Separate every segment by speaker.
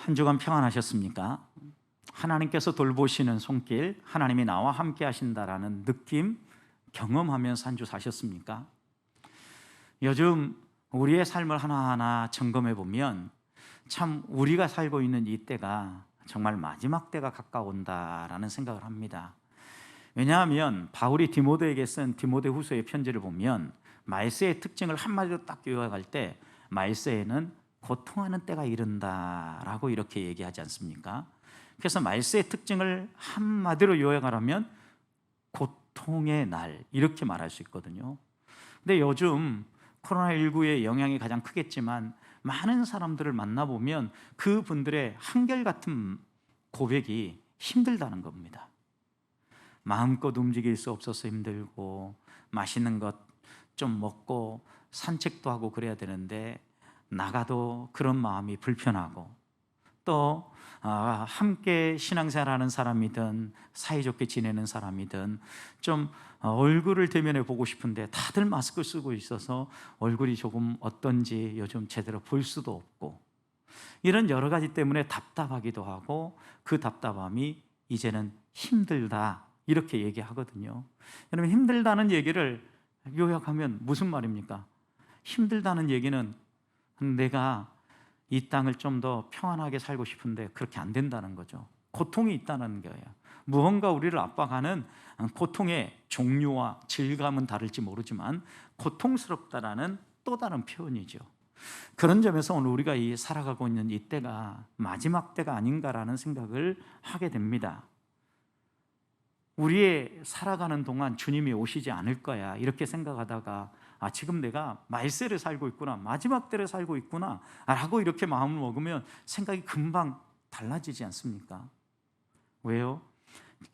Speaker 1: 한 주간 평안하셨습니까? 하나님께서 돌보시는 손길, 하나님이 나와 함께 하신다라는 느낌 경험하면서 한 주 사셨습니까? 요즘 우리의 삶을 하나하나 점검해 보면 참 우리가 살고 있는 이 때가 정말 마지막 때가 가까운다라는 생각을 합니다. 왜냐하면 바울이 디모데에게 쓴 디모데후서의 편지를 보면 말세의 특징을 한마디로 딱 요약할 때 말세에는 고통하는 때가 이른다라고 이렇게 얘기하지 않습니까? 그래서 말세의 특징을 한마디로 요약하라면 고통의 날 이렇게 말할 수 있거든요. 근데 요즘 코로나19의 영향이 가장 크겠지만 많은 사람들을 만나보면 그분들의 한결같은 고백이 힘들다는 겁니다. 마음껏 움직일 수 없어서 힘들고 맛있는 것 좀 먹고 산책도 하고 그래야 되는데 나가도 그런 마음이 불편하고 또 함께 신앙생활하는 사람이든 사이좋게 지내는 사람이든 좀 얼굴을 대면해 보고 싶은데 다들 마스크 쓰고 있어서 얼굴이 조금 어떤지 요즘 제대로 볼 수도 없고 이런 여러 가지 때문에 답답하기도 하고 그 답답함이 이제는 힘들다 이렇게 얘기하거든요. 여러분 힘들다는 얘기를 요약하면 무슨 말입니까? 힘들다는 얘기는 내가 이 땅을 좀 더 평안하게 살고 싶은데 그렇게 안 된다는 거죠. 고통이 있다는 거예요. 무언가 우리를 압박하는 고통의 종류와 질감은 다를지 모르지만 고통스럽다라는 또 다른 표현이죠. 그런 점에서 오늘 우리가 살아가고 있는 이 때가 마지막 때가 아닌가라는 생각을 하게 됩니다. 우리의 살아가는 동안 주님이 오시지 않을 거야 이렇게 생각하다가 지금 내가 말세를 살고 있구나, 마지막 때를 살고 있구나 라고 이렇게 마음을 먹으면 생각이 금방 달라지지 않습니까? 왜요?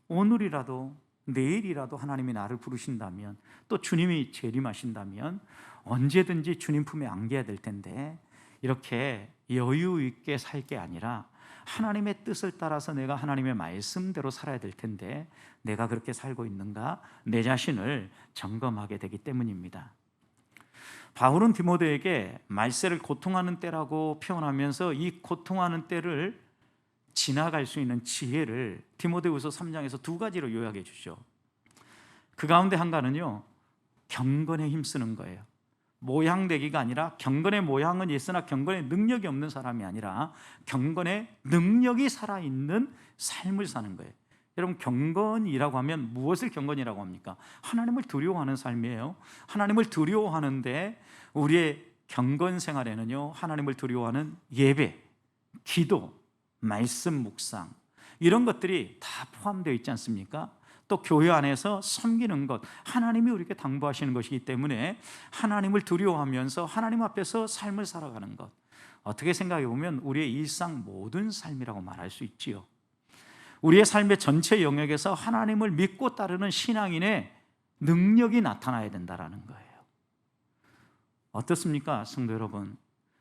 Speaker 1: 오늘이라도 내일이라도 하나님이 나를 부르신다면 또 주님이 재림하신다면 언제든지 주님 품에 안겨야 될 텐데 이렇게 여유 있게 살 게 아니라 하나님의 뜻을 따라서 내가 하나님의 말씀대로 살아야 될 텐데 내가 그렇게 살고 있는가 내 자신을 점검하게 되기 때문입니다. 바울은 디모데에게 말세를 고통하는 때라고 표현하면서 이 고통하는 때를 지나갈 수 있는 지혜를 디모데후서 3장에서 두 가지로 요약해 주죠. 그 가운데 한 가지는요 경건에 힘쓰는 거예요. 모양되기가 아니라 경건의 모양은 있으나 경건의 능력이 없는 사람이 아니라 경건의 능력이 살아있는 삶을 사는 거예요. 여러분 경건이라고 하면 무엇을 경건이라고 합니까? 하나님을 두려워하는 삶이에요. 하나님을 두려워하는데 우리의 경건 생활에는요 하나님을 두려워하는 예배, 기도, 말씀 묵상 이런 것들이 다 포함되어 있지 않습니까? 또 교회 안에서 섬기는 것 하나님이 우리에게 당부하시는 것이기 때문에 하나님을 두려워하면서 하나님 앞에서 삶을 살아가는 것 어떻게 생각해 보면 우리의 일상 모든 삶이라고 말할 수 있지요. 우리의 삶의 전체 영역에서 하나님을 믿고 따르는 신앙인의 능력이 나타나야 된다는 거예요. 어떻습니까 성도 여러분?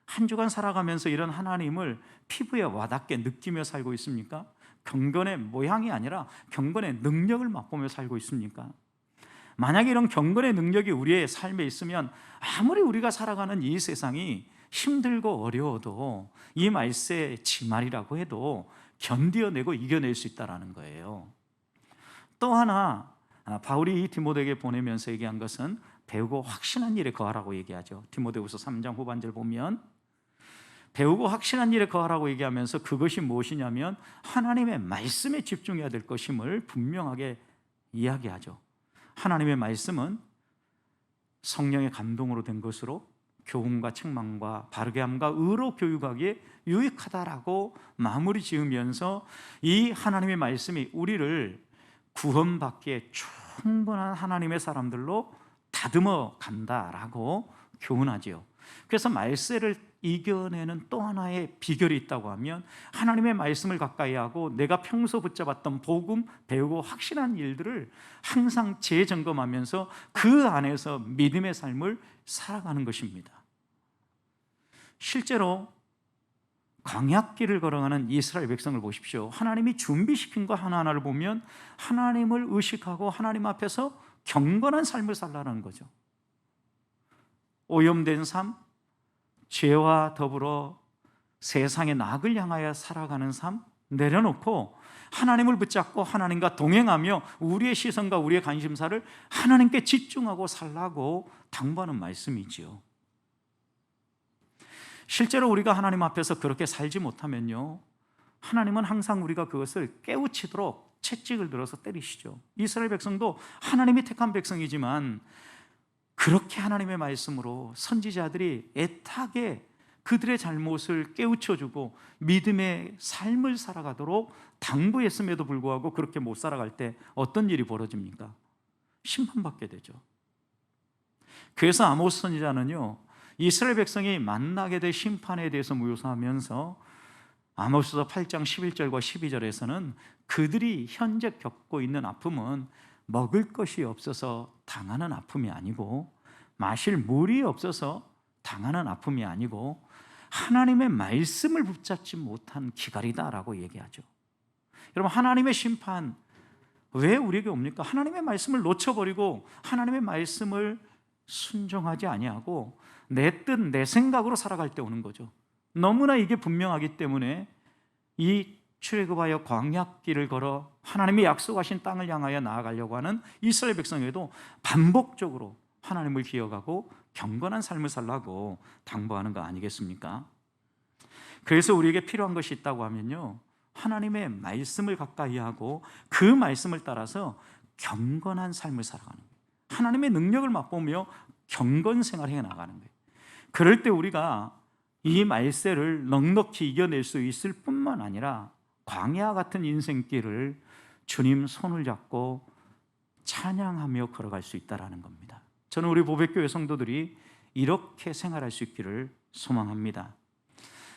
Speaker 1: 한 주간 살아가면서 이런 하나님을 피부에 와닿게 느끼며 살고 있습니까? 경건의 모양이 아니라 경건의 능력을 맛보며 살고 있습니까? 만약에 이런 경건의 능력이 우리의 삶에 있으면 아무리 우리가 살아가는 이 세상이 힘들고 어려워도 이 말세 지말이라고 해도 견뎌내고 이겨낼 수 있다는 거예요. 또 하나 바울이 이 디모데에게 보내면서 얘기한 것은 배우고 확신한 일에 거하라고 얘기하죠. 디모데후서 3장 후반절 보면 배우고 확신한 일에 거하라고 얘기하면서 그것이 무엇이냐면 하나님의 말씀에 집중해야 될 것임을 분명하게 이야기하죠. 하나님의 말씀은 성령의 감동으로 된 것으로 교훈과 책망과 바르게 함과 의로 교육하기에 유익하다라고 마무리 지으면서 이 하나님의 말씀이 우리를 구원받기에 충분한 하나님의 사람들로 다듬어 간다라고 교훈하지요. 그래서 말세를 이겨내는 또 하나의 비결이 있다고 하면 하나님의 말씀을 가까이 하고 내가 평소 붙잡았던 복음, 배우고 확신한 일들을 항상 재점검하면서 그 안에서 믿음의 삶을 살아가는 것입니다. 실제로 광야길을 걸어가는 이스라엘 백성을 보십시오. 하나님이 준비시킨 거 하나하나를 보면 하나님을 의식하고 하나님 앞에서 경건한 삶을 살라는 거죠. 오염된 삶, 죄와 더불어 세상의 낙을 향하여 살아가는 삶 내려놓고 하나님을 붙잡고 하나님과 동행하며 우리의 시선과 우리의 관심사를 하나님께 집중하고 살라고 당부하는 말씀이지요. 실제로 우리가 하나님 앞에서 그렇게 살지 못하면요, 하나님은 항상 우리가 그것을 깨우치도록 채찍을 들어서 때리시죠. 이스라엘 백성도 하나님이 택한 백성이지만 그렇게 하나님의 말씀으로 선지자들이 애타게 그들의 잘못을 깨우쳐주고 믿음의 삶을 살아가도록 당부했음에도 불구하고 그렇게 못 살아갈 때 어떤 일이 벌어집니까? 심판받게 되죠. 그래서 아모스 선지자는요, 이스라엘 백성이 만나게 될 심판에 대해서 묘사하면서 아모스서 8장 11절과 12절에서는 그들이 현재 겪고 있는 아픔은 먹을 것이 없어서 당하는 아픔이 아니고 마실 물이 없어서 당하는 아픔이 아니고 하나님의 말씀을 붙잡지 못한 기갈이다라고 얘기하죠. 여러분, 하나님의 심판 왜 우리에게 옵니까? 하나님의 말씀을 놓쳐버리고 하나님의 말씀을 순종하지 아니하고 내 뜻, 내 생각으로 살아갈 때 오는 거죠. 너무나 이게 분명하기 때문에 이 출애굽하여 광야길을 걸어 하나님이 약속하신 땅을 향하여 나아가려고 하는 이스라엘 백성에게도 반복적으로 하나님을 기억하고 경건한 삶을 살라고 당부하는 거 아니겠습니까? 그래서 우리에게 필요한 것이 있다고 하면요, 하나님의 말씀을 가까이 하고 그 말씀을 따라서 경건한 삶을 살아가는 거예요. 하나님의 능력을 맛보며 경건 생활을 해나가는 거예요. 그럴 때 우리가 이 말세를 넉넉히 이겨낼 수 있을 뿐만 아니라 광야 같은 인생길을 주님 손을 잡고 찬양하며 걸어갈 수 있다는 겁니다. 저는 우리 보배교회 성도들이 이렇게 생활할 수 있기를 소망합니다.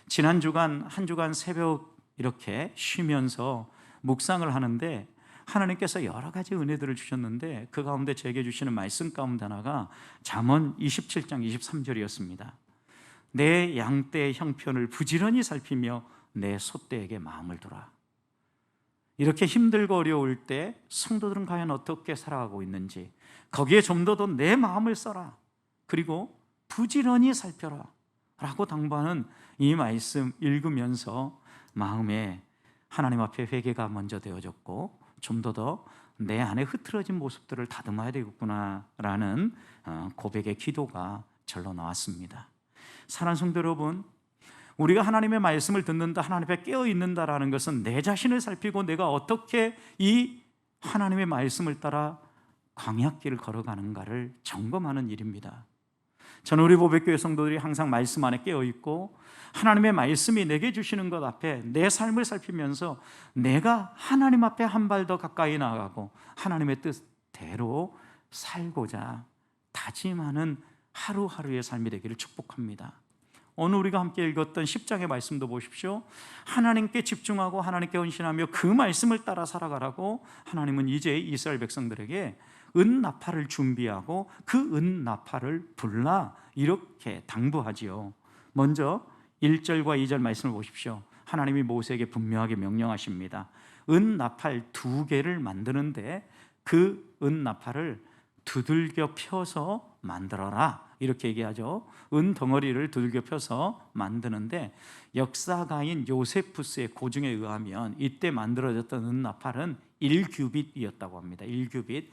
Speaker 1: 지난 주간 한 주간 새벽 이렇게 쉬면서 묵상을 하는데 하나님께서 여러 가지 은혜들을 주셨는데 그 가운데 제게 주시는 말씀 가운데 하나가 잠언 27장 23절이었습니다. 내 양떼의 형편을 부지런히 살피며 내 소떼에게 마음을 두라. 이렇게 힘들고 어려울 때 성도들은 과연 어떻게 살아가고 있는지 거기에 좀 더 내 마음을 써라. 그리고 부지런히 살펴라 라고 당부하는 이 말씀 읽으면서 마음에 하나님 앞에 회개가 먼저 되어졌고 좀 더 내 안에 흐트러진 모습들을 다듬어야 되겠구나라는 고백의 기도가 절로 나왔습니다. 사랑하는 성도 여러분, 우리가 하나님의 말씀을 듣는다, 하나님 앞에 깨어 있는다라는 것은 내 자신을 살피고 내가 어떻게 이 하나님의 말씀을 따라 광야길을 걸어가는가를 점검하는 일입니다. 저는 우리 보배교회 성도들이 항상 말씀 안에 깨어 있고 하나님의 말씀이 내게 주시는 것 앞에 내 삶을 살피면서 내가 하나님 앞에 한 발 더 가까이 나아가고 하나님의 뜻대로 살고자 다짐하는 하루하루의 삶이 되기를 축복합니다. 오늘 우리가 함께 읽었던 10장의 말씀도 보십시오. 하나님께 집중하고 하나님께 헌신하며 그 말씀을 따라 살아가라고 하나님은 이제 이스라엘 백성들에게 은나팔을 준비하고 그 은나팔을 불라 이렇게 당부하지요. 먼저 1절과 2절 말씀을 보십시오. 하나님이 모세에게 분명하게 명령하십니다. 은나팔 2개를 만드는데 그 은나팔을 두들겨 펴서 만들어라 이렇게 얘기하죠. 은 덩어리를 두들겨 펴서 만드는데 역사가인 요세푸스의 고증에 의하면 이때 만들어졌던 은나팔은 1규빗이었다고 합니다. 1규빗,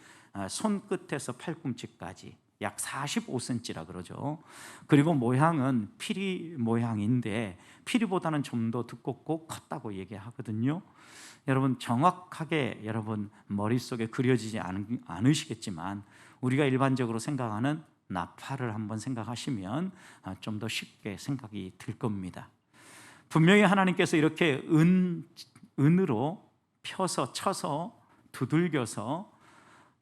Speaker 1: 손끝에서 팔꿈치까지 약 45cm라 그러죠. 그리고 모양은 피리 모양인데 피리보다는 좀 더 두껍고 컸다고 얘기하거든요. 여러분 정확하게 여러분 머릿속에 그려지지 않으시겠지만 우리가 일반적으로 생각하는 나팔을 한번 생각하시면 좀 더 쉽게 생각이 들 겁니다. 분명히 하나님께서 이렇게 은으로 펴서 쳐서 두들겨서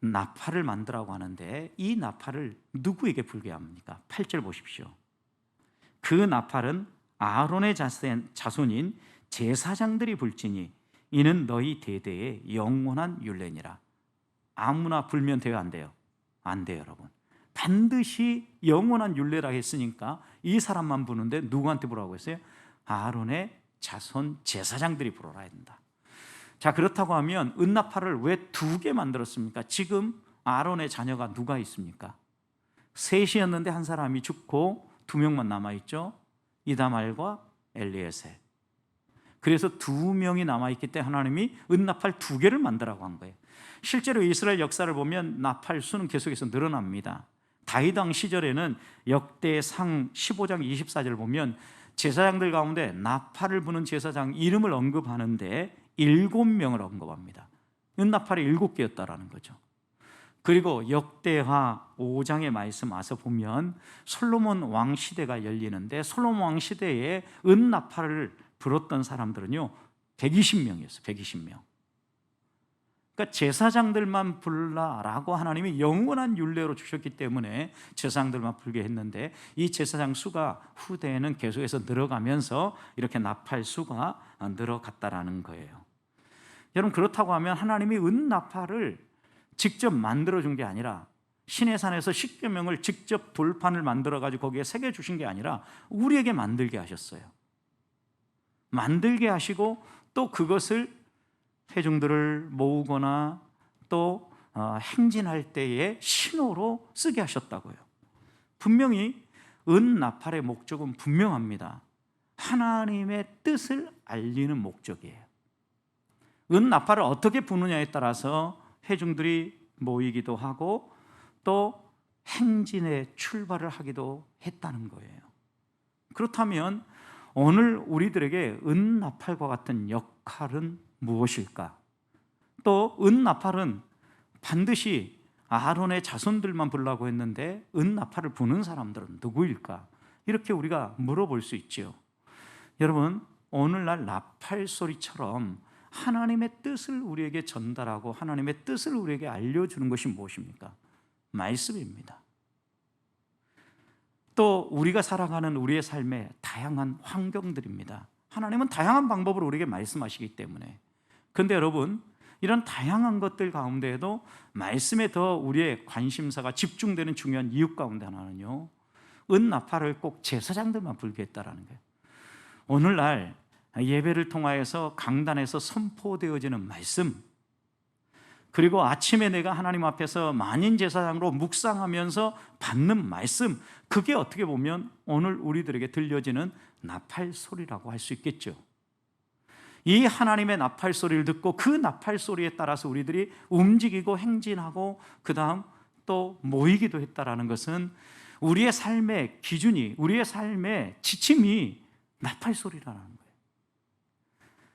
Speaker 1: 나팔을 만들라고 하는데 이 나팔을 누구에게 불게 합니까? 8절 보십시오. 그 나팔은 아론의 자손인 제사장들이 불지니 이는 너희 대대의 영원한 율례니라. 아무나 불면 돼요, 안 돼요? 안 돼요, 여러분. 반드시 영원한 율례라 했으니까 이 사람만 부는데 누구한테 부라고 했어요? 아론의 자손 제사장들이 불어라 한다. 자, 그렇다고 하면 은나팔을 왜 2개 만들었습니까? 지금 아론의 자녀가 누가 있습니까? 3이었는데 한 사람이 죽고 2명만 남아있죠. 이다말과 엘리에셀. 그래서 2명이 남아있기 때문에 하나님이 은나팔 2개를 만들라고 한 거예요. 실제로 이스라엘 역사를 보면 나팔 수는 계속해서 늘어납니다. 다윗 왕 시절에는 역대상 15장 24절 보면 제사장들 가운데 나팔을 부는 제사장 이름을 언급하는데 7명을 언급합니다. 은나팔이 7개였다라는 거죠. 그리고 역대하 5장의 말씀 와서 보면 솔로몬 왕 시대가 열리는데 솔로몬 왕 시대에 은나팔을 불었던 사람들은요 120명이었어요. 120명. 그러니까 제사장들만 불라라고 하나님이 영원한 율례로 주셨기 때문에 제사장들만 불게 했는데 이 제사장 수가 후대에는 계속해서 늘어가면서 이렇게 나팔 수가 늘어갔다라는 거예요. 여러분, 그렇다고 하면 하나님이 은나팔을 직접 만들어준 게 아니라 시내산에서 십계명을 직접 돌판을 만들어가지고 거기에 새겨주신 게 아니라 우리에게 만들게 하셨어요. 만들게 하시고 또 그것을 회중들을 모으거나 또 행진할 때의 신호로 쓰게 하셨다고요. 분명히 은나팔의 목적은 분명합니다. 하나님의 뜻을 알리는 목적이에요. 은나팔을 어떻게 부느냐에 따라서 회중들이 모이기도 하고 또 행진에 출발을 하기도 했다는 거예요. 그렇다면 오늘 우리들에게 은나팔과 같은 역할은 무엇일까? 또 은나팔은 반드시 아론의 자손들만 불라고 했는데 은나팔을 부는 사람들은 누구일까? 이렇게 우리가 물어볼 수 있죠. 여러분, 오늘날 나팔 소리처럼 하나님의 뜻을 우리에게 전달하고 하나님의 뜻을 우리에게 알려주는 것이 무엇입니까? 말씀입니다. 또 우리가 살아가는 우리의 삶의 다양한 환경들입니다. 하나님은 다양한 방법으로 우리에게 말씀하시기 때문에. 그런데 여러분, 이런 다양한 것들 가운데에도 말씀에 더 우리의 관심사가 집중되는 중요한 이유 가운데 하나는요, 은나팔을 꼭 제사장들만 불게 했다라는 거예요. 오늘날 예배를 통하여서 강단에서 선포되어지는 말씀, 그리고 아침에 내가 하나님 앞에서 만인 제사장으로 묵상하면서 받는 말씀, 그게 어떻게 보면 오늘 우리들에게 들려지는 나팔 소리라고 할 수 있겠죠. 이 하나님의 나팔 소리를 듣고 그 나팔 소리에 따라서 우리들이 움직이고 행진하고 그 다음 또 모이기도 했다라는 것은 우리의 삶의 기준이, 우리의 삶의 지침이 나팔 소리라는 거예요.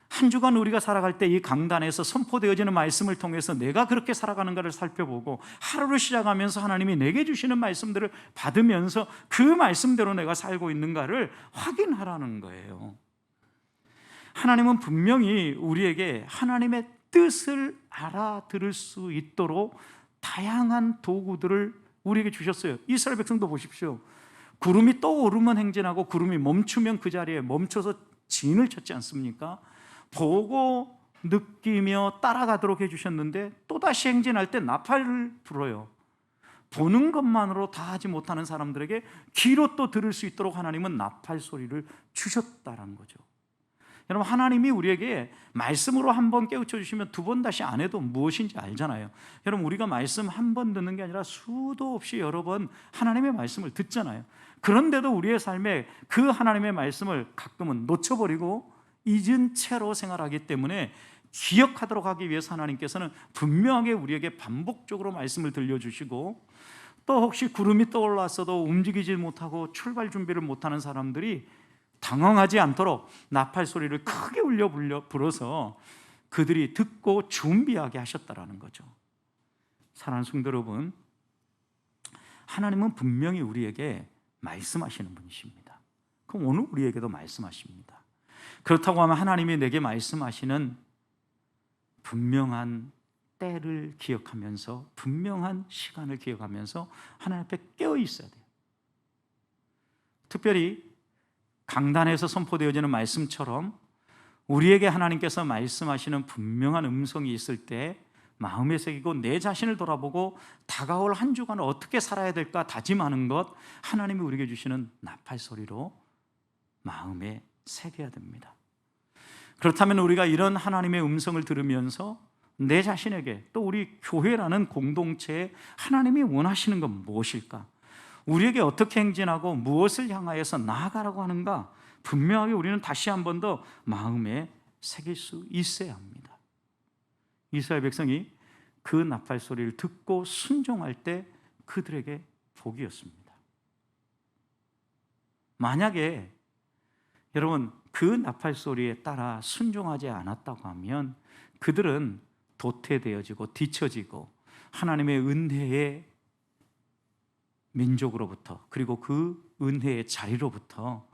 Speaker 1: 한 주간 우리가 살아갈 때 이 강단에서 선포되어지는 말씀을 통해서 내가 그렇게 살아가는가를 살펴보고 하루를 시작하면서 하나님이 내게 주시는 말씀들을 받으면서 그 말씀대로 내가 살고 있는가를 확인하라는 거예요. 하나님은 분명히 우리에게 하나님의 뜻을 알아들을 수 있도록 다양한 도구들을 우리에게 주셨어요. 이스라엘 백성도 보십시오. 구름이 떠오르면 행진하고 구름이 멈추면 그 자리에 멈춰서 진을 쳤지 않습니까? 보고 느끼며 따라가도록 해주셨는데 또다시 행진할 때 나팔을 불어요. 보는 것만으로 다 하지 못하는 사람들에게 귀로 또 들을 수 있도록 하나님은 나팔 소리를 주셨다는 거죠. 여러분, 하나님이 우리에게 말씀으로 한 번 깨우쳐 주시면 2번 다시 안 해도 무엇인지 알잖아요. 여러분, 우리가 말씀 한 번 듣는 게 아니라 수도 없이 여러 번 하나님의 말씀을 듣잖아요. 그런데도 우리의 삶에 그 하나님의 말씀을 가끔은 놓쳐버리고 잊은 채로 생활하기 때문에 기억하도록 하기 위해서 하나님께서는 분명하게 우리에게 반복적으로 말씀을 들려주시고, 또 혹시 구름이 떠올랐어도 움직이지 못하고 출발 준비를 못하는 사람들이 당황하지 않도록 나팔 소리를 크게 울려 불어서 그들이 듣고 준비하게 하셨다라는 거죠. 사랑하는 성도 여러분, 하나님은 분명히 우리에게 말씀하시는 분이십니다. 그럼 오늘 우리에게도 말씀하십니다. 그렇다고 하면 하나님이 내게 말씀하시는 분명한 때를 기억하면서, 분명한 시간을 기억하면서 하나님 앞에 깨어 있어야 돼요. 특별히 강단에서 선포되어지는 말씀처럼 우리에게 하나님께서 말씀하시는 분명한 음성이 있을 때 마음에 새기고 내 자신을 돌아보고 다가올 한 주간을 어떻게 살아야 될까 다짐하는 것, 하나님이 우리에게 주시는 나팔 소리로 마음에 새겨야 됩니다. 그렇다면 우리가 이런 하나님의 음성을 들으면서 내 자신에게, 또 우리 교회라는 공동체에 하나님이 원하시는 건 무엇일까? 우리에게 어떻게 행진하고 무엇을 향하여서 나아가라고 하는가? 분명하게 우리는 다시 한 번 더 마음에 새길 수 있어야 합니다. 이스라엘 백성이 그 나팔 소리를 듣고 순종할 때 그들에게 복이었습니다. 만약에 여러분 그 나팔 소리에 따라 순종하지 않았다고 하면 그들은 도태되어지고 뒤처지고 하나님의 은혜의 민족으로부터, 그리고 그 은혜의 자리로부터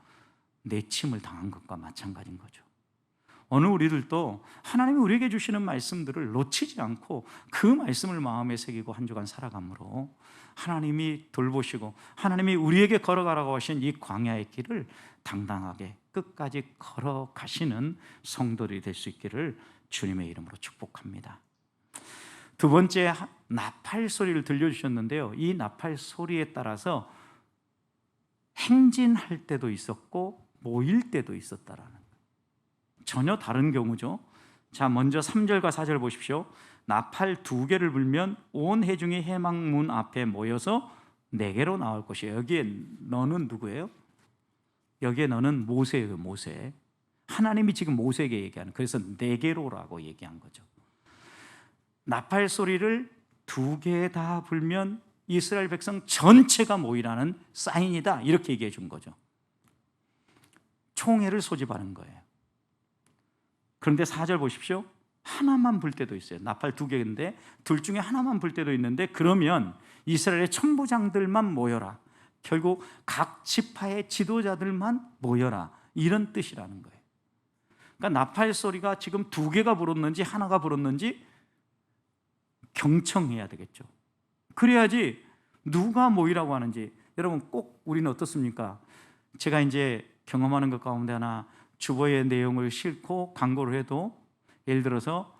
Speaker 1: 내침을 당한 것과 마찬가지인 거죠. 오늘 우리들도 하나님이 우리에게 주시는 말씀들을 놓치지 않고 그 말씀을 마음에 새기고 한 주간 살아가므로 하나님이 돌보시고 하나님이 우리에게 걸어가라고 하신 이 광야의 길을 당당하게 끝까지 걸어가시는 성도들이 될 수 있기를 주님의 이름으로 축복합니다. 두 번째, 나팔 소리를 들려주셨는데요, 이 나팔 소리에 따라서 행진할 때도 있었고 모일 때도 있었다라는 거예요. 전혀 다른 경우죠. 자, 먼저 3절과 4절 보십시오. 나팔 2개를 불면 온 회중이 회막문 앞에 모여서 내게로 나올 것이에요. 여기에 너는 누구예요? 여기에 너는 모세예요. 모세. 하나님이 지금 모세에게 얘기하는, 그래서 내게로라고 얘기한 거죠. 나팔 소리를 2개 다 불면 이스라엘 백성 전체가 모이라는 사인이다, 이렇게 얘기해 준 거죠. 총회를 소집하는 거예요. 그런데 4절 보십시오. 하나만 불 때도 있어요. 나팔 2개인데 둘 중에 하나만 불 때도 있는데, 그러면 이스라엘의 천부장들만 모여라, 결국 각 지파의 지도자들만 모여라, 이런 뜻이라는 거예요. 그러니까 나팔 소리가 지금 2개가 불었는지 하나가 불었는지 경청해야 되겠죠. 그래야지 누가 모이라고 하는지. 여러분 꼭 우리는 어떻습니까? 제가 이제 경험하는 것 가운데 하나, 주보의 내용을 싣고 강구를 해도, 예를 들어서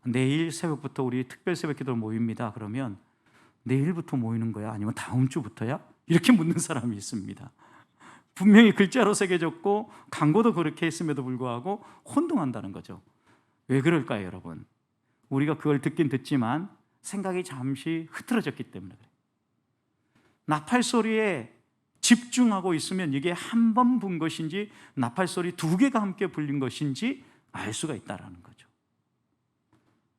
Speaker 1: 내일 새벽부터 우리 특별 새벽 기도 모입니다. 그러면 내일부터 모이는 거야? 아니면 다음 주부터야? 이렇게 묻는 사람이 있습니다. 분명히 글자로 새겨졌고 강구도 그렇게 했음에도 불구하고 혼동한다는 거죠. 왜 그럴까요, 여러분? 우리가 그걸 듣긴 듣지만 생각이 잠시 흐트러졌기 때문에 그래요. 나팔 소리에 집중하고 있으면 이게 한 번 분 것인지 나팔 소리 2개가 함께 불린 것인지 알 수가 있다는 거죠.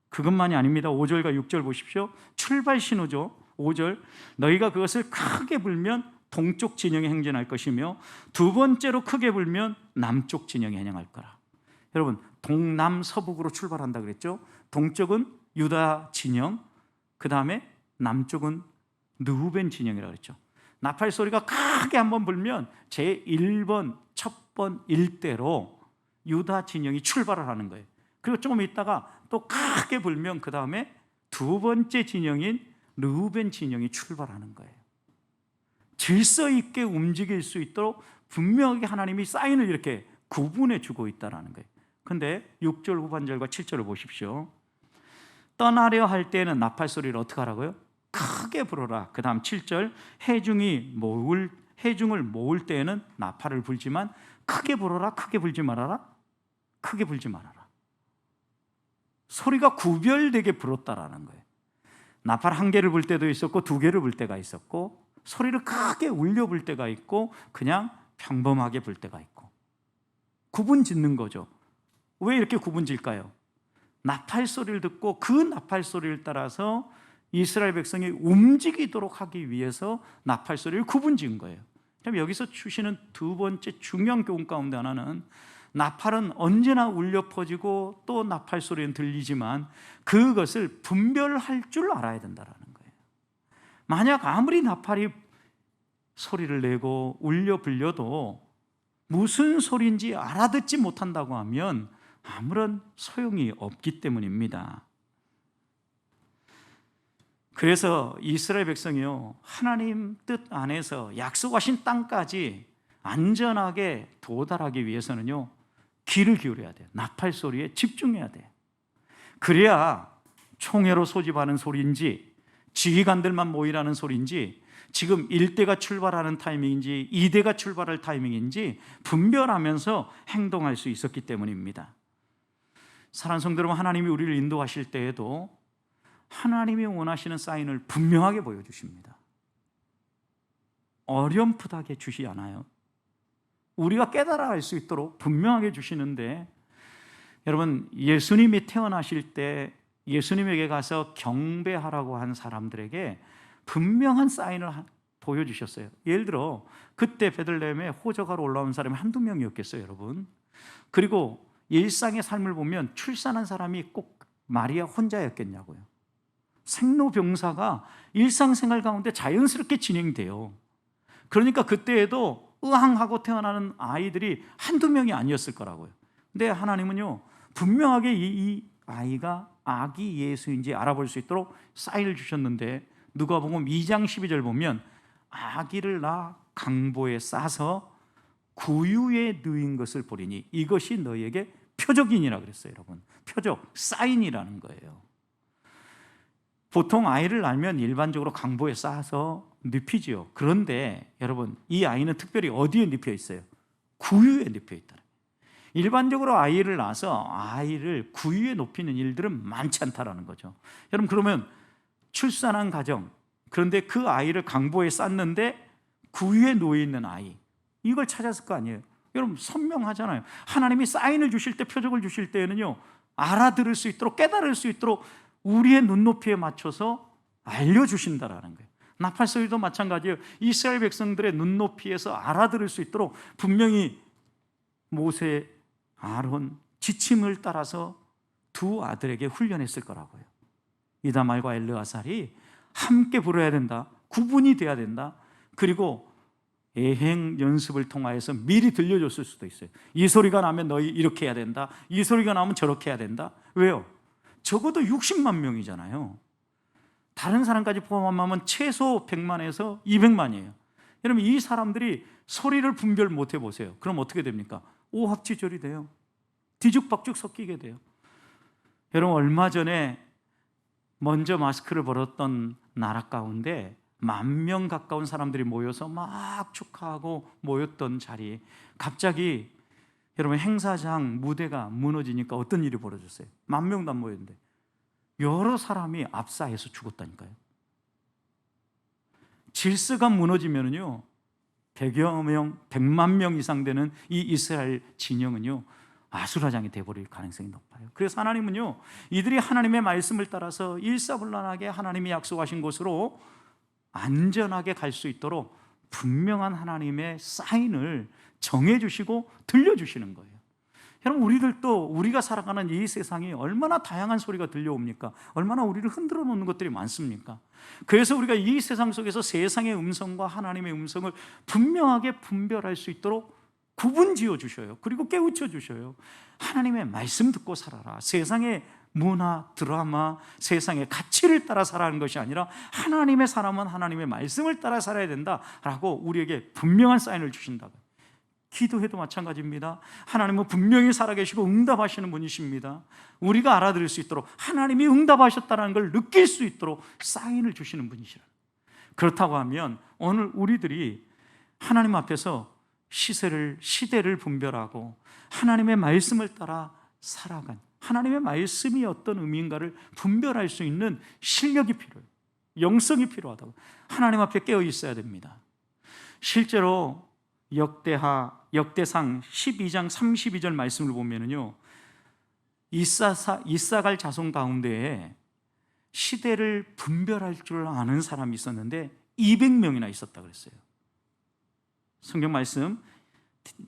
Speaker 1: 그것만이 아닙니다. 5절과 6절 보십시오. 출발 신호죠. 5절, 너희가 그것을 크게 불면 동쪽 진영에 행진할 것이며 두 번째로 크게 불면 남쪽 진영에 행할 거라. 여러분 동남서북으로 출발한다 그랬죠. 동쪽은 유다 진영, 그 다음에 남쪽은 르우벤 진영이라고 그랬죠. 나팔 소리가 크게 한번 불면 제1번 첫 번 일대로 유다 진영이 출발을 하는 거예요. 그리고 조금 있다가 또 크게 불면 그 다음에 두 번째 진영인 르우벤 진영이 출발하는 거예요. 질서 있게 움직일 수 있도록 분명하게 하나님이 사인을 이렇게 구분해 주고 있다는 거예요. 근데 6절 후반절과 7절을 보십시오. 떠나려 할 때는 나팔 소리를 어떻게 하라고요? 크게 불어라. 그 다음 7절, 회중을 모을 때에는 나팔을 불지만 크게 불어라. 크게 불지 말아라. 크게 불지 말아라. 소리가 구별되게 불었다라는 거예요. 나팔 1개를 불 때도 있었고 2개를 불 때가 있었고, 소리를 크게 울려 불 때가 있고 그냥 평범하게 불 때가 있고, 구분 짓는 거죠. 왜 이렇게 구분 질까요? 나팔 소리를 듣고 그 나팔 소리를 따라서 이스라엘 백성이 움직이도록 하기 위해서 나팔 소리를 구분 지은 거예요. 그럼 여기서 주시는 두 번째 중요한 교훈 가운데 하나는, 나팔은 언제나 울려 퍼지고 또 나팔 소리는 들리지만 그것을 분별할 줄 알아야 된다는 거예요. 만약 아무리 나팔이 소리를 내고 울려 불려도 무슨 소리인지 알아듣지 못한다고 하면 아무런 소용이 없기 때문입니다. 그래서 이스라엘 백성이요, 하나님 뜻 안에서 약속하신 땅까지 안전하게 도달하기 위해서는요, 귀를 기울여야 돼요. 나팔 소리에 집중해야 돼요. 그래야 총회로 소집하는 소리인지 지휘관들만 모이라는 소리인지 지금 1대가 출발하는 타이밍인지 2대가 출발할 타이밍인지 분별하면서 행동할 수 있었기 때문입니다. 사랑하는 성도 여러분, 하나님이 우리를 인도하실 때에도 하나님이 원하시는 사인을 분명하게 보여주십니다. 어렴풋하게 주시 않아요. 우리가 깨달아 알 수 있도록 분명하게 주시는데, 여러분, 예수님이 태어나실 때 예수님에게 가서 경배하라고 한 사람들에게 분명한 사인을 보여주셨어요. 예를 들어 그때 베들레헴에 호적하러 올라온 사람이 한두 명이었겠어요, 여러분? 그리고 일상의 삶을 보면 출산한 사람이 꼭 마리아 혼자였겠냐고요. 생로병사가 일상생활 가운데 자연스럽게 진행돼요. 그러니까 그때에도 의항하고 태어나는 아이들이 한두 명이 아니었을 거라고요. 근데 하나님은요, 분명하게 이 아이가 아기 예수인지 알아볼 수 있도록 사인을 주셨는데, 누가복음 2장 12절 보면 아기를 낳아 강보에 싸서 구유에 누인 것을 보리니 이것이 너희에게 표적이니라 그랬어요. 여러분, 표적, 사인이라는 거예요. 보통 아이를 낳으면 일반적으로 강보에 싸서 눕히지요. 그런데 여러분, 이 아이는 특별히 어디에 눕혀 있어요? 구유에 눕혀 있다. 일반적으로 아이를 낳아서 아이를 구유에 높이는 일들은 많지 않다라는 거죠. 여러분, 그러면 출산한 가정, 그런데 그 아이를 강보에 쌌는데 구유에 놓여 있는 아이, 이걸 찾았을 거 아니에요. 여러분, 선명하잖아요. 하나님이 사인을 주실 때, 표적을 주실 때에는요, 알아들을 수 있도록, 깨달을 수 있도록 우리의 눈높이에 맞춰서 알려주신다라는 거예요. 나팔소리도 마찬가지예요. 이스라엘 백성들의 눈높이에서 알아들을 수 있도록 분명히 모세, 아론 지침을 따라서 두 아들에게 훈련했을 거라고요. 이다말과 엘르아살이 함께 불어야 된다, 구분이 돼야 된다. 그리고 예행 연습을 통하여서 미리 들려줬을 수도 있어요. 이 소리가 나면 너희 이렇게 해야 된다, 이 소리가 나면 저렇게 해야 된다. 왜요? 적어도 60만 명이잖아요. 다른 사람까지 포함하면 최소 100만에서 200만이에요. 여러분, 이 사람들이 소리를 분별 못 해보세요. 그럼 어떻게 됩니까? 오합지졸이 돼요. 뒤죽박죽 섞이게 돼요. 여러분, 얼마 전에 먼저 마스크를 벌었던 나라 가운데 10,000명 가까운 사람들이 모여서 막 축하하고 모였던 자리에 갑자기 여러분, 행사장 무대가 무너지니까 어떤 일이 벌어졌어요? 10,000명도 안 모였는데 여러 사람이 압사해서 죽었다니까요. 질서가 무너지면요, 100여 명, 100만 명 이상 되는 이 이스라엘 진영은요, 아수라장이 되어버릴 가능성이 높아요. 그래서 하나님은요, 이들이 하나님의 말씀을 따라서 일사불란하게 하나님이 약속하신 곳으로 안전하게 갈 수 있도록 분명한 하나님의 사인을 정해주시고 들려주시는 거예요. 여러분, 우리들도 우리가 살아가는 이 세상이 얼마나 다양한 소리가 들려옵니까? 얼마나 우리를 흔들어 놓는 것들이 많습니까? 그래서 우리가 이 세상 속에서 세상의 음성과 하나님의 음성을 분명하게 분별할 수 있도록 구분 지어 주셔요. 그리고 깨우쳐 주셔요. 하나님의 말씀 듣고 살아라. 세상의 문화, 드라마, 세상의 가치를 따라 살아가는 것이 아니라 하나님의 사람은 하나님의 말씀을 따라 살아야 된다라고 우리에게 분명한 사인을 주신다고요. 기도해도 마찬가지입니다. 하나님은 분명히 살아계시고 응답하시는 분이십니다. 우리가 알아들을 수 있도록, 하나님이 응답하셨다는 걸 느낄 수 있도록 사인을 주시는 분이시라. 그렇다고 하면 오늘 우리들이 하나님 앞에서 시대를 분별하고 하나님의 말씀을 따라 살아간, 하나님의 말씀이 어떤 의미인가를 분별할 수 있는 실력이 필요해요. 영성이 필요하다고. 하나님 앞에 깨어 있어야 됩니다. 실제로 역대상 12장 32절 말씀을 보면은요, 이사갈 자손 가운데에 시대를 분별할 줄 아는 사람이 있었는데 200명이나 있었다 그랬어요. 성경 말씀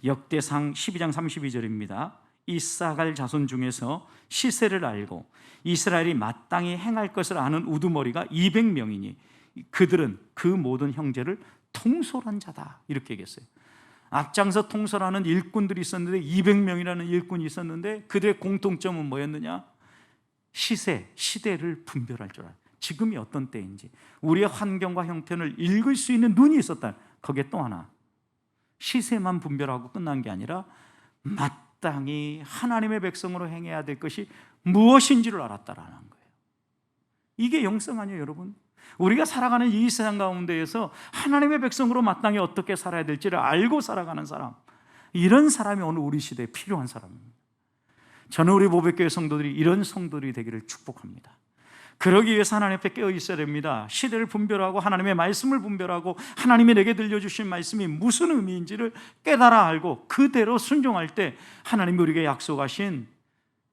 Speaker 1: 역대상 12장 32절입니다. 이사갈 자손 중에서 시세를 알고 이스라엘이 마땅히 행할 것을 아는 우두머리가 200명이니 그들은 그 모든 형제를 통솔한 자다, 이렇게 얘기했어요. 앞장서 통솔하는 일꾼들이 있었는데 200명이라는 일꾼이 있었는데 그들의 공통점은 뭐였느냐? 시대를 분별할 줄 알아요. 지금이 어떤 때인지 우리의 환경과 형편을 읽을 수 있는 눈이 있었다. 거기에 또 하나, 시세만 분별하고 끝난 게 아니라 마땅히 하나님의 백성으로 행해야 될 것이 무엇인지를 알았다라는 거예요. 이게 영성 아니에요, 여러분? 우리가 살아가는 이 세상 가운데에서 하나님의 백성으로 마땅히 어떻게 살아야 될지를 알고 살아가는 사람, 이런 사람이 오늘 우리 시대에 필요한 사람입니다. 저는 우리 보배교회 성도들이 이런 성도들이 되기를 축복합니다. 그러기 위해서 하나님 앞에 깨어 있어야 됩니다. 시대를 분별하고 하나님의 말씀을 분별하고 하나님이 내게 들려주신 말씀이 무슨 의미인지를 깨달아 알고 그대로 순종할 때 하나님이 우리에게 약속하신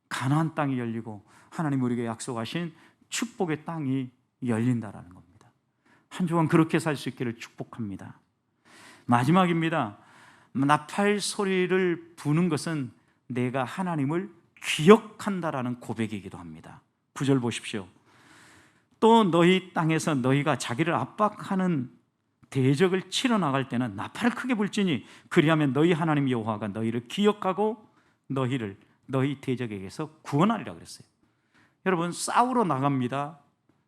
Speaker 1: 가나안 땅이 열리고 하나님이 우리에게 약속하신 축복의 땅이 열린다라는 겁니다. 한 주간 그렇게 살 수 있기를 축복합니다. 마지막입니다. 나팔 소리를 부는 것은 내가 하나님을 기억한다라는 고백이기도 합니다. 9절 보십시오. 또 너희 땅에서 너희가 자기를 압박하는 대적을 치러 나갈 때는 나팔을 크게 불지니 그리하면 너희 하나님 여호와가 너희를 기억하고 너희를 너희 대적에게서 구원하리라 그랬어요. 여러분, 싸우러 나갑니다.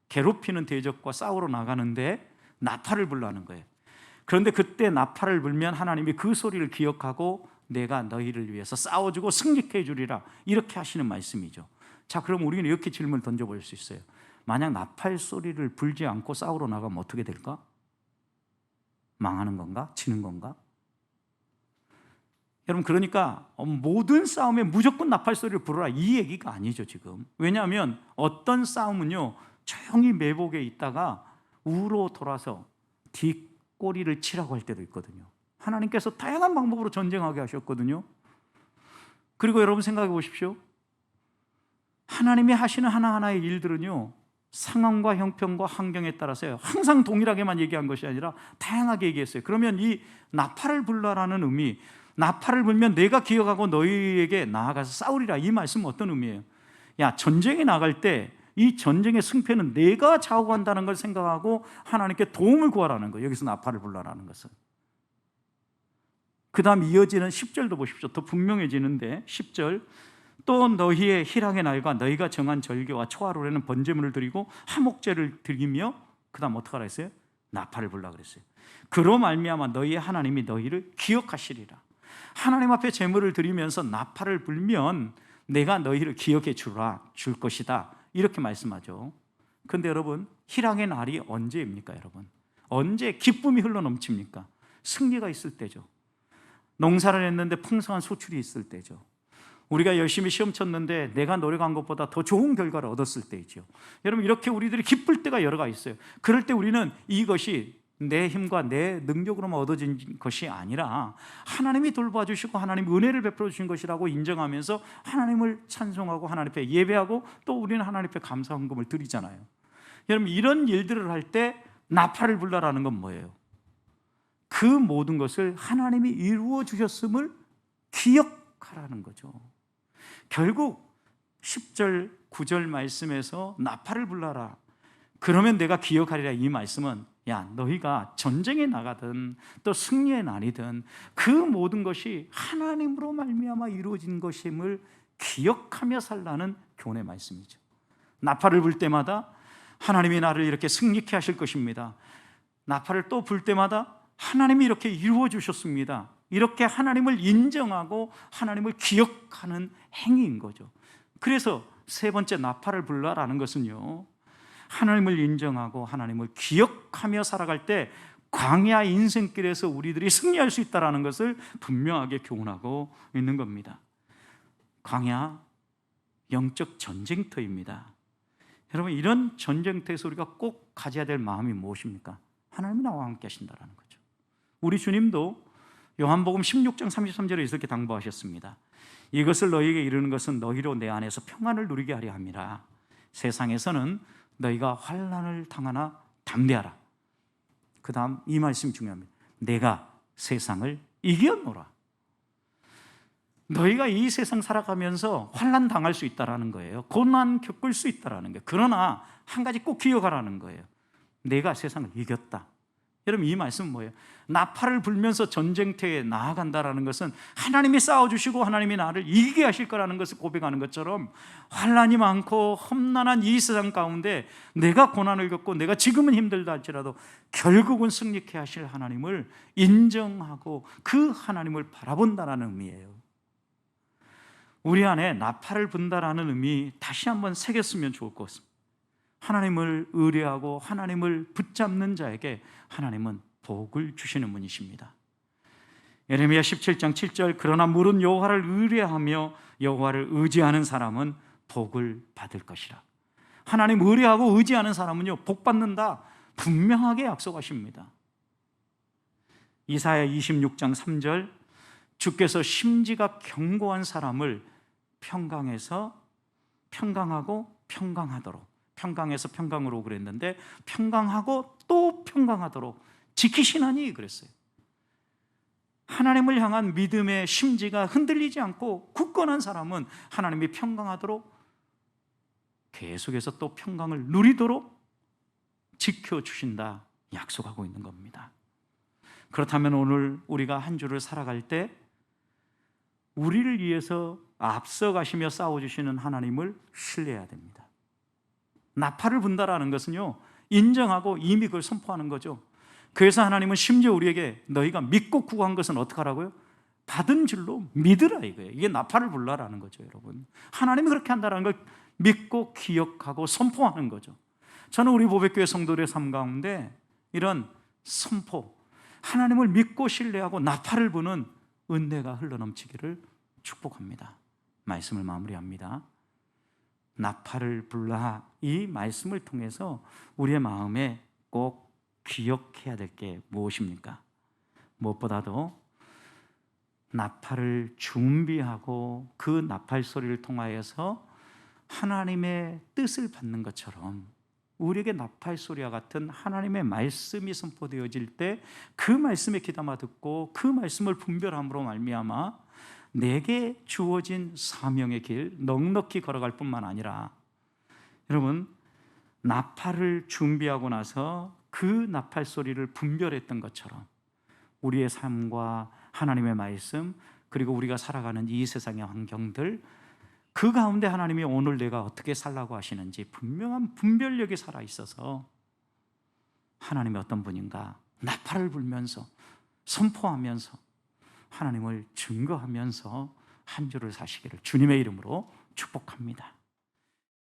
Speaker 1: 괴롭히는 대적과 싸우러 나가는데 나팔을 불라는 거예요. 그런데 그때 나팔을 불면 하나님이 그 소리를 기억하고 내가 너희를 위해서 싸워주고 승리케 해주리라, 이렇게 하시는 말씀이죠. 자, 그럼 우리는 이렇게 질문을 던져볼 수 있어요. 만약 나팔 소리를 불지 않고 싸우러 나가면 어떻게 될까? 망하는 건가? 지는 건가? 여러분, 그러니까 모든 싸움에 무조건 나팔 소리를 부르라, 이 얘기가 아니죠 지금. 왜냐하면 어떤 싸움은요 조용히 매복에 있다가 우로 돌아서 뒷꼬리를 치라고 할 때도 있거든요. 하나님께서 다양한 방법으로 전쟁하게 하셨거든요. 그리고 여러분 생각해 보십시오. 하나님이 하시는 하나하나의 일들은요 상황과 형편과 환경에 따라서요 항상 동일하게만 얘기한 것이 아니라 다양하게 얘기했어요. 그러면 이 나팔을 불라라는 의미, 나팔을 불면 내가 기억하고 너희에게 나아가서 싸우리라, 이 말씀은 어떤 의미예요? 야, 전쟁에 나갈 때 이 전쟁의 승패는 내가 좌우한다는 걸 생각하고 하나님께 도움을 구하라는 거예요. 여기서 나팔을 불라라는 것은. 그 다음 이어지는 10절도 보십시오. 더 분명해지는데 10절, 또 너희의 희락의 날과 너희가 정한 절기와 초하루에는 번제물을 드리고 화목제를 드리며, 그 다음 어떻게 하라 했어요? 나팔을 불라 그랬어요. 그로 말미암아 너희의 하나님이 너희를 기억하시리라. 하나님 앞에 제물을 드리면서 나팔을 불면 내가 너희를 기억해 줄 것이다, 이렇게 말씀하죠. 그런데 여러분, 희락의 날이 언제입니까? 여러분, 언제 기쁨이 흘러넘칩니까? 승리가 있을 때죠. 농사를 했는데 풍성한 소출이 있을 때죠. 우리가 열심히 시험 쳤는데 내가 노력한 것보다 더 좋은 결과를 얻었을 때이죠. 여러분, 이렇게 우리들이 기쁠 때가 여러 가지 있어요. 그럴 때 우리는 이것이 내 힘과 내 능력으로만 얻어진 것이 아니라 하나님이 돌봐주시고 하나님이 은혜를 베풀어 주신 것이라고 인정하면서 하나님을 찬송하고 하나님 앞에 예배하고 또 우리는 하나님 앞에 감사 헌금을 드리잖아요. 여러분, 이런 일들을 할 때 나팔을 불라라는 건 뭐예요? 그 모든 것을 하나님이 이루어 주셨음을 기억하라는 거죠. 결국 10절 9절 말씀에서 나팔을 불라라, 그러면 내가 기억하리라, 이 말씀은 야, 너희가 전쟁에 나가든 또 승리의 날이든 그 모든 것이 하나님으로 말미암아 이루어진 것임을 기억하며 살라는 교훈의 말씀이죠. 나팔을 불 때마다 하나님이 나를 이렇게 승리케 하실 것입니다. 나팔을 또 불 때마다 하나님이 이렇게 이루어 주셨습니다. 이렇게 하나님을 인정하고 하나님을 기억하는 행위인 거죠. 그래서 세 번째 나팔을 불라라는 것은요, 하나님을 인정하고 하나님을 기억하며 살아갈 때 광야 인생길에서 우리들이 승리할 수 있다는 것을 분명하게 교훈하고 있는 겁니다. 광야, 영적 전쟁터입니다. 여러분, 이런 전쟁터에서 우리가 꼭 가져야 될 마음이 무엇입니까? 하나님이 나와 함께 하신다는 거죠. 우리 주님도 요한복음 16장 33절에 이렇게 당부하셨습니다. 이것을 너희에게 이르는 것은 너희로 내 안에서 평안을 누리게 하려 함이라. 세상에서는 너희가 환난을 당하나 담대하라. 그 다음 이 말씀이 중요합니다. 내가 세상을 이겼노라. 너희가 이 세상 살아가면서 환난 당할 수 있다라는 거예요. 고난 겪을 수 있다라는 거예요. 그러나 한 가지 꼭 기억하라는 거예요. 내가 세상을 이겼다. 여러분, 이 말씀은 뭐예요? 나팔을 불면서 전쟁터에 나아간다라는 것은 하나님이 싸워주시고 하나님이 나를 이기게 하실 거라는 것을 고백하는 것처럼, 환난이 많고 험난한 이 세상 가운데 내가 고난을 겪고 내가 지금은 힘들다 할지라도 결국은 승리케 하실 하나님을 인정하고 그 하나님을 바라본다라는 의미예요. 우리 안에 나팔을 분다라는 의미 다시 한번 새겼으면 좋을 것 같습니다. 하나님을 의뢰하고 하나님을 붙잡는 자에게 하나님은 복을 주시는 분이십니다. 예레미야 17장 7절, 그러나 물은 여호와를 의뢰하며 여호와를 의지하는 사람은 복을 받을 것이라. 하나님 의뢰하고 의지하는 사람은요 복 받는다 분명하게 약속하십니다. 이사야 26장 3절, 주께서 심지가 견고한 사람을 평강에서 평강하고 평강하도록, 평강에서 평강으로 그랬는데 평강하고 또 평강하도록 지키시나니 그랬어요. 하나님을 향한 믿음의 심지가 흔들리지 않고 굳건한 사람은 하나님이 평강하도록 계속해서 또 평강을 누리도록 지켜주신다 약속하고 있는 겁니다. 그렇다면 오늘 우리가 한 주를 살아갈 때 우리를 위해서 앞서가시며 싸워주시는 하나님을 신뢰해야 됩니다. 나팔을 분다라는 것은요 인정하고 이미 그걸 선포하는 거죠. 그래서 하나님은 심지어 우리에게 너희가 믿고 구한 것은 어떻게 하라고요? 받은 줄로 믿으라 이거예요. 이게 나팔을 불라라는 거죠. 여러분, 하나님이 그렇게 한다는 걸 믿고 기억하고 선포하는 거죠. 저는 우리 보배교회 성도들의 삶 가운데 이런 선포, 하나님을 믿고 신뢰하고 나팔을 부는 은혜가 흘러넘치기를 축복합니다. 말씀을 마무리합니다. 나팔을 불라, 이 말씀을 통해서 우리의 마음에 꼭 기억해야 될 게 무엇입니까? 무엇보다도 나팔을 준비하고 그 나팔 소리를 통하여서 하나님의 뜻을 받는 것처럼 우리에게 나팔 소리와 같은 하나님의 말씀이 선포되어질 때 그 말씀에 귀담아 듣고 그 말씀을 분별함으로 말미암아 내게 주어진 사명의 길 넉넉히 걸어갈 뿐만 아니라, 여러분, 나팔을 준비하고 나서 그 나팔 소리를 분별했던 것처럼 우리의 삶과 하나님의 말씀, 그리고 우리가 살아가는 이 세상의 환경들, 그 가운데 하나님이 오늘 내가 어떻게 살라고 하시는지 분명한 분별력이 살아있어서 하나님이 어떤 분인가 나팔을 불면서 선포하면서 하나님을 증거하면서 한 주를 사시기를 주님의 이름으로 축복합니다.